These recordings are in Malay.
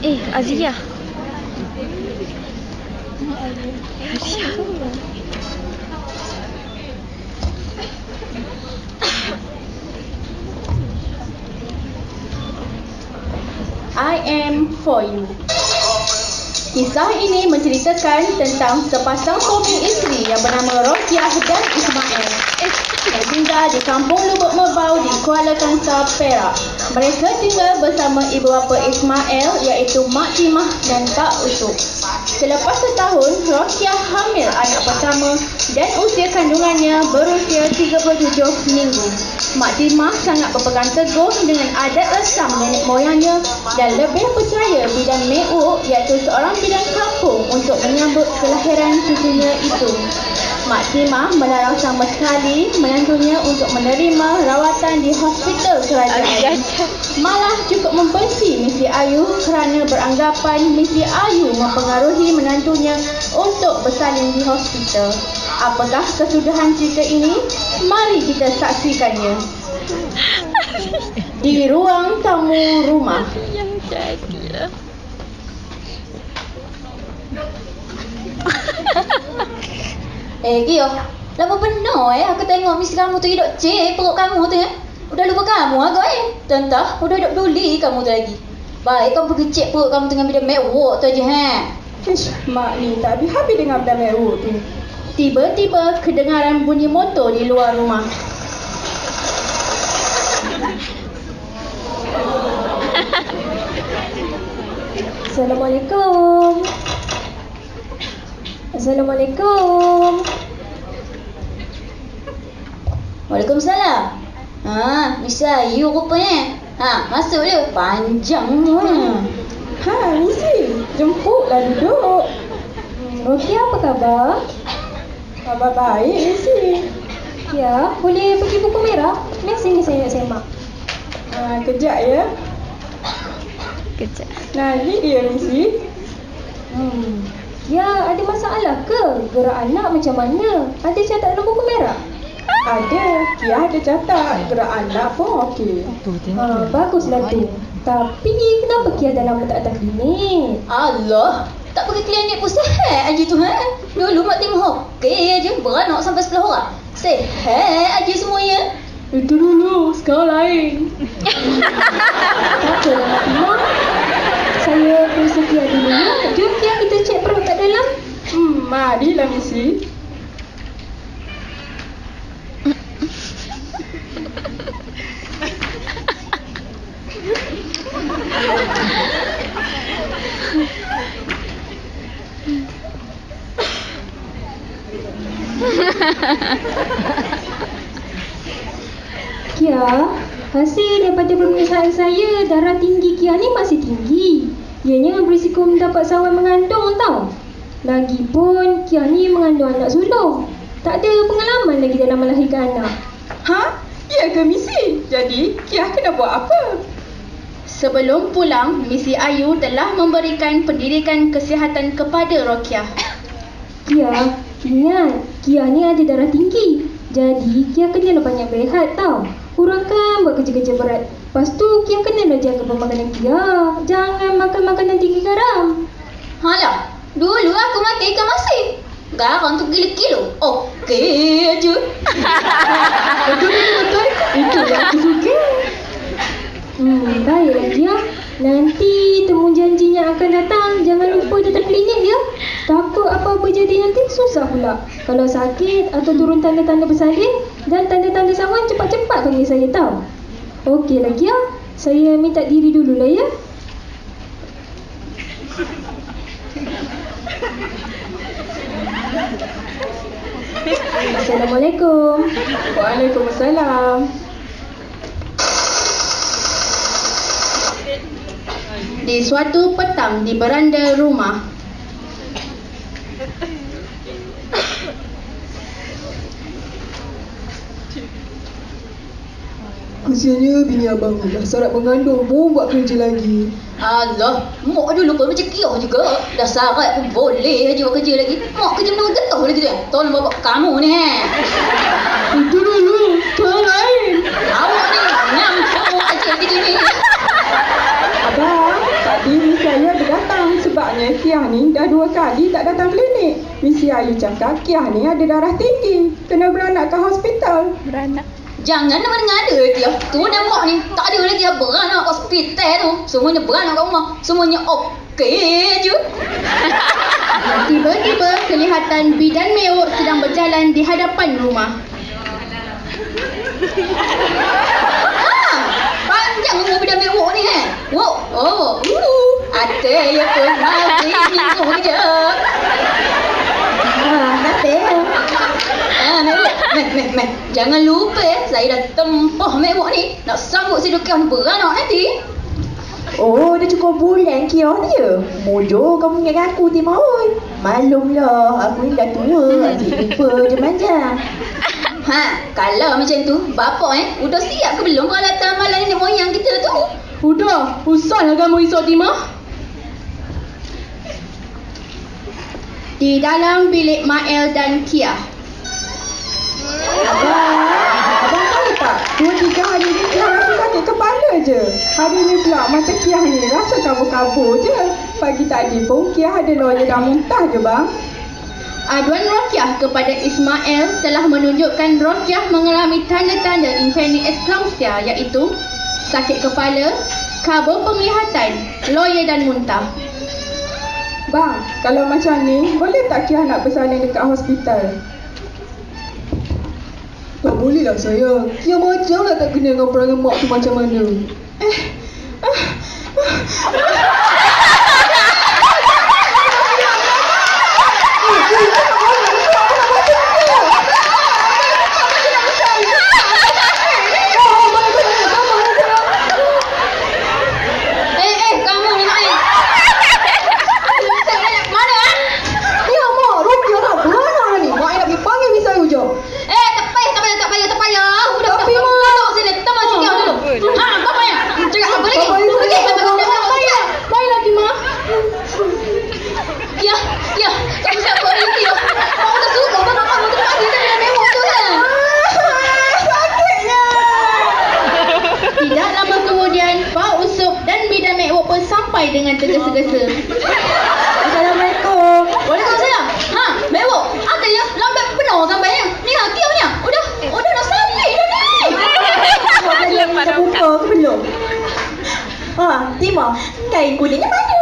Azia. Azia. I am for you. Kisah ini menceritakan tentang sepasang suami isteri yang bernama Rokiah dan Ismail yang tinggal di kampung Lubuk Merbau di Kuala Kangsar, Perak. Mereka tinggal bersama ibu bapa Ismail iaitu Mak Timah dan Pak Usuk. Selepas setahun, Rokiah hamil anak pertama dan usia kandungannya berusia 37 minggu. Mak Timah sangat berpegang teguh dengan adat resam nenek moyangnya dan lebih percaya bidan Me'uk iaitu seorang bidan kampung untuk menyambut kelahiran cucunya itu. Mak Timah melarang sama sekali menantunya untuk menerima rawatan di hospital kerajaan. Malah cukup membenci Misi Ayu kerana beranggapan Misi Ayu mempengaruhi menantunya untuk bersalin di hospital. Apakah kesudahan cerita ini? Mari kita saksikannya. Di ruang tamu rumah. Yang jadilah. Gio, lama benar aku tengok misi kamu tu hidup perut kamu tu Udah lupa kamu agak Tentah, udah hidup duli kamu tu lagi. Baik kamu pergi cek perut kamu dengan bidan Me'uk tu aja Mak ni tak habis dengar bidan Me'uk tu. Tiba-tiba kedengaran bunyi motor di luar rumah. Assalamualaikum. Assalamualaikum. Waalaikumsalam. Misi Ayu rupanya. Masuk dia. Panjang. Misi, jemputlah duduk. Rokiah apa khabar? Khabar baik, Misi. Ya, boleh pergi buku merah? Mari sini saya nak semak. Kejap ya. Kejap. Nah, ni dia Misi. Ya, ada masalah ke? Gerak anak macam mana? Ada catat dalam buku merah? Ada. Kia ada catat. Gerak anak pun okey. Baguslah tu. Tapi kenapa Kia dah lama tak datang klinik? Allah, tak pergi klinik pun sihat aja tu Dulu Mak Timah okey aja, beranak sampai 10 orang. Sihat aja semuanya. Itu dulu, sekarang lain. Tak apa Mak Timah. Saya periksa Kia dulu ya. Jom Kia kita cek perut kat dalam. Marilah Misi. Kia, hasil daripada pemeriksaan saya, darah tinggi Kia ni masih tinggi. Ianya berisiko mendapat sawan mengandung tau. Lagipun Kia ni mengandung anak sulung. Tak ada pengalaman lagi dalam melahirkan anak. Ya ke Misi? Jadi Kia kena buat apa? Sebelum pulang, Misi Ayu telah memberikan pendidikan kesihatan kepada Rokiah. Kia, ingat Kia ni ada darah tinggi. Jadi Kia kena banyak berehat tau. Kurangkan buat kerja-kerja berat. Lepas tu Kia kena jaga pemakanan Kia. Jangan makan makanan tinggi garam. Halah, dulu aku makan ikan masin. Garam tu kilo-kilo. Okey aja. Betul. Itu yang aku suka. Baiklah Kia. Nanti temu janjinya akan datang. Jangan lupa datang klinik ya. Takut apa-apa jadi nanti susah pula. Kalau sakit atau turun tanda-tanda bersalin dan tanda-tanda sawan, cepat-cepat panggil saya tahu. Okeylah Kia. Saya minta diri dululah ya. Assalamualaikum. Waalaikumsalam. Di suatu petang di beranda rumah, kesiannya bini abang ni dah syarat mengandung pun buat kerja lagi. Allah, mak dulu pun macam Kia juga. Dah syarat pun boleh aja buat kerja lagi. Mak kerja menunggu getah lagi tu. Tolong bawa kamu ni Itu dulu, sekarang lain. Awak ni ngam kamu aja kerja ni. Abang, tadi saya 2 kali tak datang klinik. Misi Ayu cakap Kia ni ada darah tinggi, kena beranak ke hospital. Beranak. Jangan mengada dia. Tu dan mak ni tak ada lagi yang beranak kat hospital tu. Semuanya beranak kat rumah. Semuanya okey je. Tiba-tiba kelihatan bidan mewok sedang berjalan di hadapan rumah. Panjang umur bidan mewok ni Wok. Ada ya pun masih bingung je. Meh. Jangan lupa saya dah tempah mewok ni. Nak sambut si Dukiah beranak nanti. Oh, dah cukup bulan Kia ni ya? Bodoh kamu ingat aku Timah. Maklumlah, aku ni dah tua. Adik lupa je manja. Kalau macam tu, bapak udah siap ke belum peralatan amalan nenek moyang kita tu? Udah, usahlah kamu risau Timah. Di dalam bilik Mael dan Kia. Abang tahu tak? 2-3 hari ni Kia rasa sakit kepala je. Hari ni pula masa Kia ni rasa kabur-kabur je. Pagi tadi pun Kia ada lawyer dah muntah je bang. Aduan Rokiah kepada Ismail telah menunjukkan Rokiah mengalami tanda-tanda impending eclampsia iaitu sakit kepala, kabur penglihatan, loya dan muntah. Bang, kalau macam ni, boleh tak Kia nak bersalin dekat hospital? Tak boleh lah saya. Kia macam lah tak kena dengan perangai mak tu macam mana. Kamu ni Mak mana Ya mak, Rokia nak beranak lah ni. Mak nak pergi panggil Miss Ayu je. tak payah. Udah. Duduk sini, teman sikit dulu. Kau payah. Cakap apa lagi? Baiklah Timah. Ya. Kamu siapa hari ni? Kamu tak suka bapak kamu tu panggil saya mewah tu kan? Tidak lama kemudian, Pak Usup dan bidan mewok pun sampai dengan tergesa-gesa. Assalamualaikum. Waalaikumsalam. Mewah. Katanya lambat benar sampainya. Ni Kia punya. Udah nak sampai dah ni. Belum dah buka ke belum? Timah, kain kuningnya mana?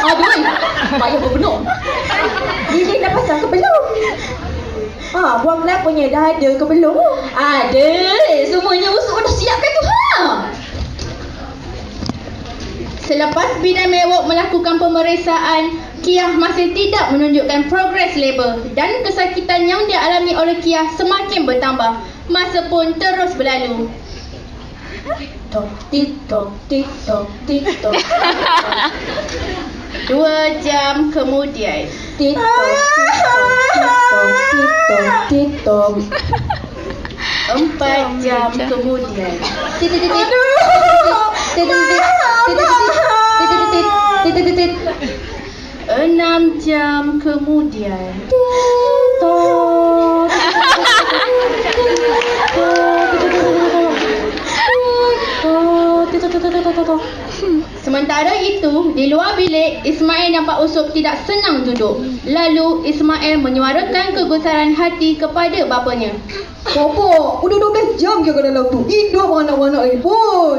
Aduh. Payah benar. Lilin dah pasang ke belum? Buang kenapanya dah ada ke belum? Ada. Semuanya usul dah siapkan tu. Selepas bidan mewok melakukan pemeriksaan, Kia masih tidak menunjukkan progres labor dan kesakitan yang dialami oleh Kia semakin bertambah. Masa pun terus berlalu. Tik-tok. 2 jam kemudian. Tik-tok. 4 jam kemudian. 6 jam kemudian. 4 Sementara itu, di luar bilik, Ismail dan Pak Usup tidak senang duduk. Lalu, Ismail menyuarakan kegusaran hati kepada bapanya. Bapak, udah 12 jam Kia kat dalam tu. Hidup anak-anak lagi pun.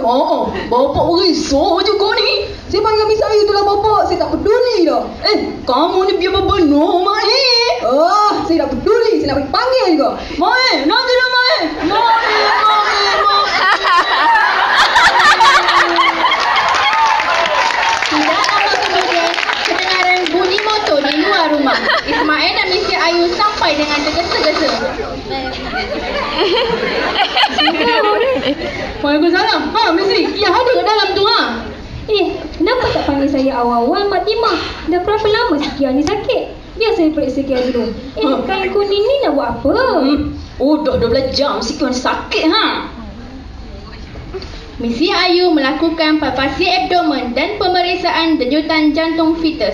Bapak berisau je kau ni. Saya panggil Miss Ayu tu lah bapak. Saya tak peduli dah. Kamu ni biar benar, Mak. Saya tak peduli. Saya nak pergi panggil juga. Mak, nanti dah, Mak. Tidak lama kemudian, kedengaran bunyi motor di luar rumah. Ismail dan Misi Ayu sampai dengan tergesa-gesa. Waalaikumsalam. Mesti. Ya, ada kat dalam tu, Kenapa tak panggil saya awal-awal Mak Timah? Dah berapa lama si Kia ni sakit? Biar saya periksa Kia dulu. Kain kuning ni nak buat apa? Dah 12 jam si Kia ni sakit, Misi Ayu melakukan palpasi abdomen dan pemeriksaan denyutan jantung fetus.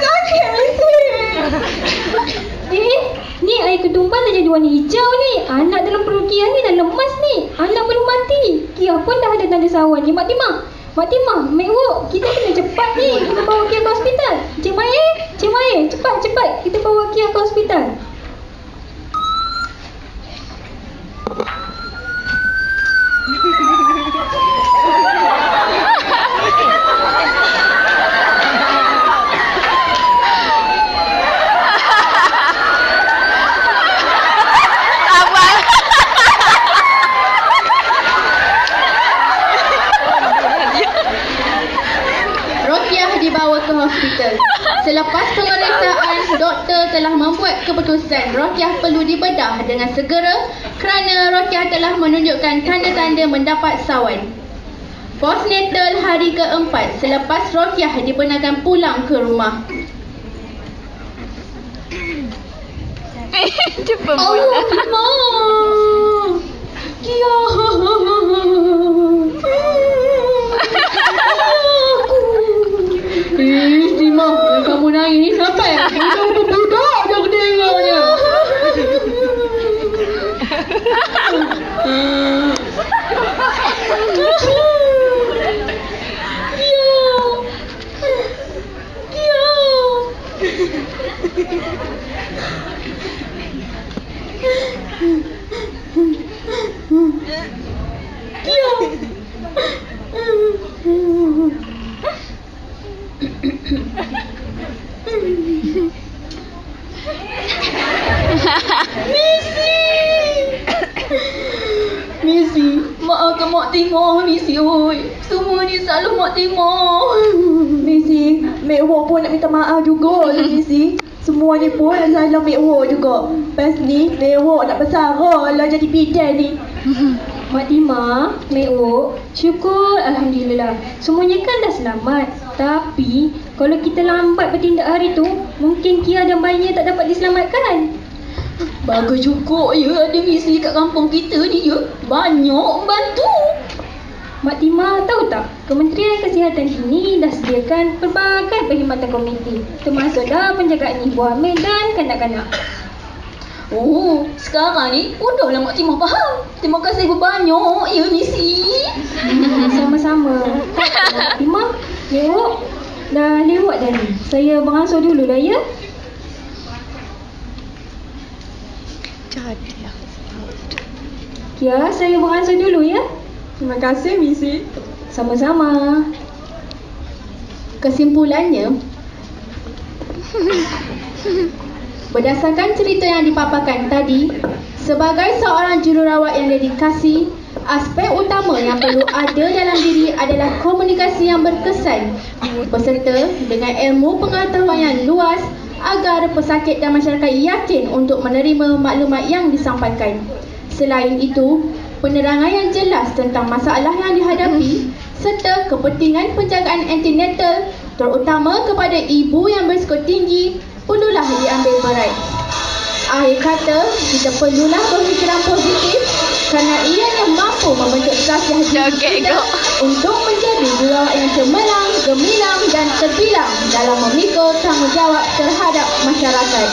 Sakit Misi. Ni air ketumban dah jadi warna hijau ni. Anak dalam perut Kia ni dah lemas ni. Anak belum mati. Kia pun dah ada tanda sawan ni, Mak Timah. Mak Timah, Mek Wok, kita kena cepat ni. Kita bawa Kia ke hospital. Cik Mai, cepat. Kita bawa Kia ke hospital. Rokiah dibawa ke hospital. Selepas pemeriksaan, doktor telah membuat keputusan Rokiah perlu dibedah dengan segera kerana Rokiah telah menunjukkan tanda-tanda mendapat sawan. Postnatal hari keempat selepas Rokiah dibenarkan pulang ke rumah. Cepat Allah Timah, Kia. Timah, kamu nangis sampai aku budak je aku tengoknya. Missy, maafkan Mak Timah, Missy oi. Semua ni salah Mak Timah. Missy, Mek Wok pun nak minta maaf juga lah Missy. Semua ni pun salah Mek Wok juga. Pas ni, Mek Wok nak bersara lah jadi bidan ni. Mak Timah, Mek Wok, syukur Alhamdulillah. Semuanya kan dah selamat. Tapi, kalau kita lambat bertindak hari tu, mungkin Kia dan bayinya tak dapat diselamatkan. Bagus juga ya ada Missy kat kampung kita ni ya. Banyak bantu. Mak Timah tahu tak, Kementerian Kesihatan ini dah sediakan pelbagai perkhidmatan komuniti, termasuklah penjagaan ibu hamil dan kanak-kanak. Oh, sekarang ni udahlah Mak Timah faham. Terima kasih banyak ya Missy. Sama-sama. Mak Timah, Mek Wok, dah lewat dah ni. Saya beransur dulu lah ya. Kia, saya beransur dulu ya. Terima kasih Missy. Sama-sama. Kesimpulannya, berdasarkan cerita yang dipaparkan tadi, sebagai seorang jururawat yang dedikasi, aspek utama yang perlu ada dalam diri adalah komunikasi yang berkesan berserta dengan ilmu pengetahuan yang luas agar pesakit dan masyarakat yakin untuk menerima maklumat yang disampaikan. Selain itu, penerangan yang jelas tentang masalah yang dihadapi serta kepentingan penjagaan antenatal terutama kepada ibu yang berisiko tinggi perlulah diambil berat. Akhir kata, kita perlulah berfikiran positif kerana ianya mampu membentuk khasiat diri kita untuk menjadi jururawat yang cemerlang, gemilang dan terbilang dalam memikul tanggungjawab terhadap masyarakat.